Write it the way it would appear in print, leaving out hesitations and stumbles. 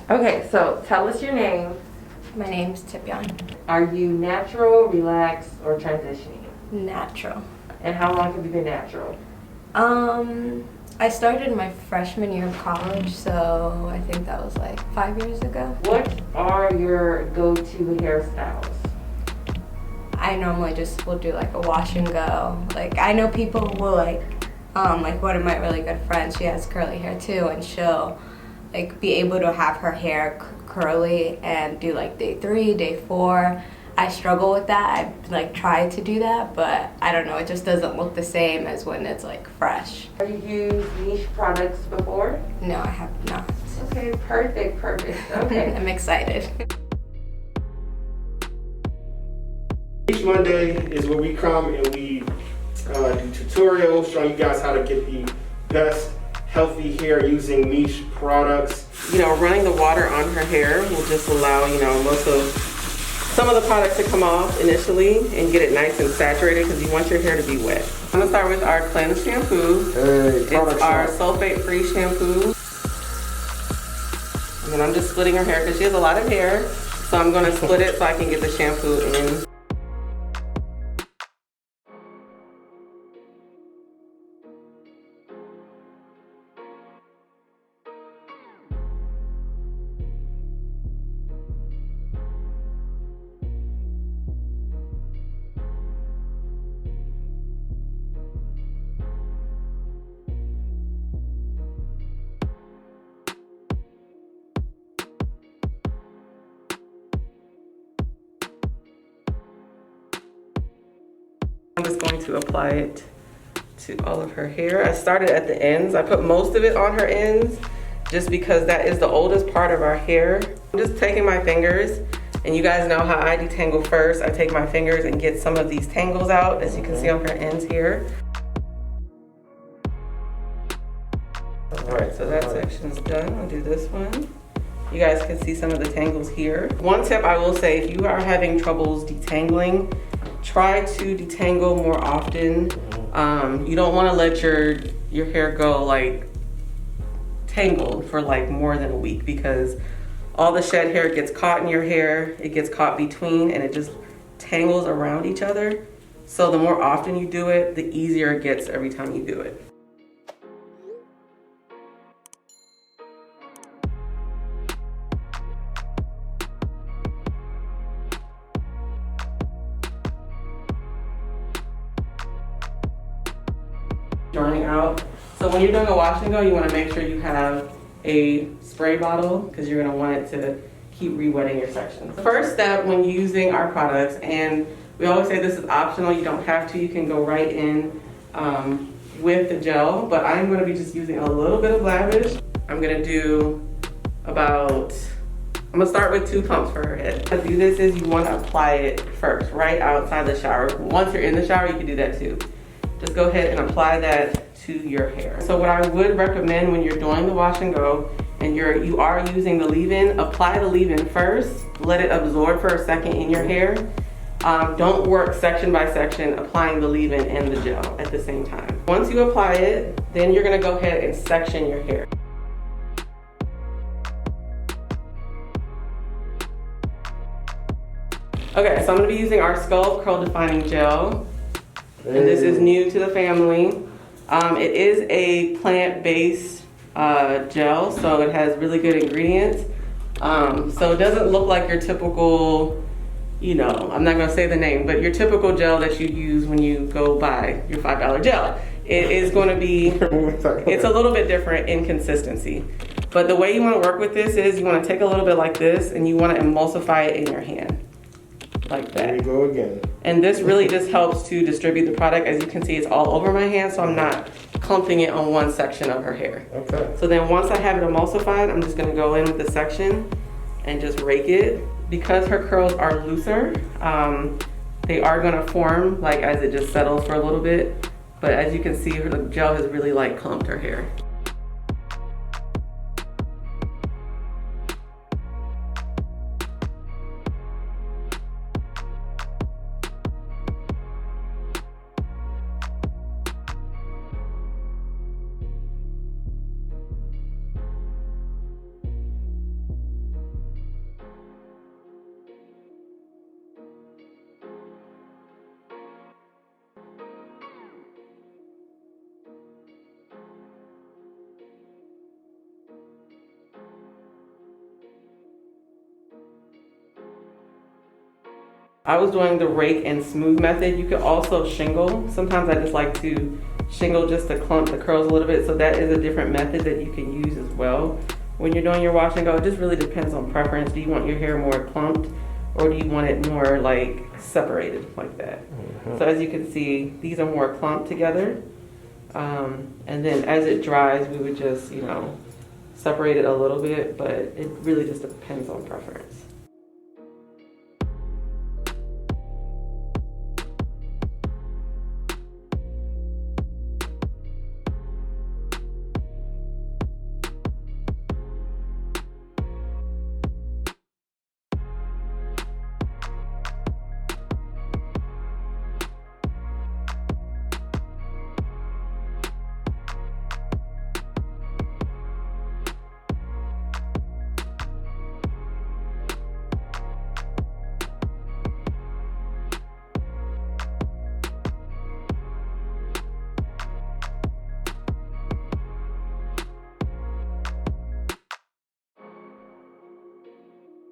Okay, so tell us your name. My name's Tipyon. Are you natural, relaxed, or transitioning? Natural. And how long have you been natural? I started my freshman year of college, so I think that was like 5 years ago. What are your go-to hairstyles? I normally just will do like a wash and go. Like I know people will like one of my really good friends, she has curly hair too, and she'll like be able to have her hair curly and do like day 3, day 4. I struggle with that. I've like tried to do that, but I don't know, it just doesn't look the same as when it's like fresh. Have you used Miche products before? No, I have not. Okay, perfect. Okay. I'm excited. Each Monday is where we come and we do tutorials showing you guys how to get the best healthy hair using Miche products. Running the water on her hair will just allow, some of the products to come off initially and get it nice and saturated because you want your hair to be wet. I'm gonna start with our cleanse shampoo. It's our sulfate-free shampoo. And then I'm just splitting her hair because she has a lot of hair. So I'm gonna split it so I can get the shampoo in. I'm just going to apply it to all of her hair. I started at the ends. I put most of it on her ends just because that is the oldest part of our hair. I'm just taking my fingers, and you guys know how I detangle first. I take my fingers and get some of these tangles out, as you can see on her ends here. All right, so that section's done. I'll do this one. You guys can see some of the tangles here. One tip I will say, if you are having troubles detangling, try to detangle more often. You don't want to let your hair go like tangled for like more than a week, because all the shed hair gets caught in your hair, it gets caught between, and it just tangles around each other. So the more often you do it, the easier it gets every time you do it. Drying out. So when you're doing a wash and go, you want to make sure you have a spray bottle because you're going to want it to keep re-wetting your sections. The first step when using our products, and we always say this is optional, you don't have to, you can go right in with the gel, but I'm going to be just using a little bit of Lavish. I'm going to start with 2 pumps for her head. To do this is you want to apply it first, right outside the shower. Once you're in the shower, you can do that too. Just go ahead and apply that to your hair. So what I would recommend when you're doing the wash and go and you are using the leave-in, apply the leave-in first, let it absorb for a second in your hair. Don't work section by section applying the leave-in and the gel at the same time. Once you apply it, then you're gonna go ahead and section your hair. Okay, so I'm gonna be using our Sculpt Curl Defining Gel. And this is new to the family. It is a plant-based gel, so it has really good ingredients. So it doesn't look like your typical, I'm not gonna say the name, but your typical gel that you use when you go buy your $5 gel. It is gonna be, it's a little bit different in consistency. But the way you wanna work with this is you wanna take a little bit like this and you wanna emulsify it in your hand. Like that. There you go again. And this really just helps to distribute the product. As you can see, it's all over my hand, so I'm not clumping it on one section of her hair. Okay. So then once I have it emulsified, I'm just gonna go in with the section and just rake it. Because her curls are looser, they are gonna form like as it just settles for a little bit. But as you can see, the gel has really like clumped her hair. I was doing the rake and smooth method. You could also shingle. Sometimes I just like to shingle just to clump the curls a little bit. So that is a different method that you can use as well when you're doing your wash and go. It just really depends on preference. Do you want your hair more clumped or do you want it more like separated like that? So as you can see, these are more clumped together. And then as it dries, we would just, you know, separate it a little bit, but it really just depends on preference.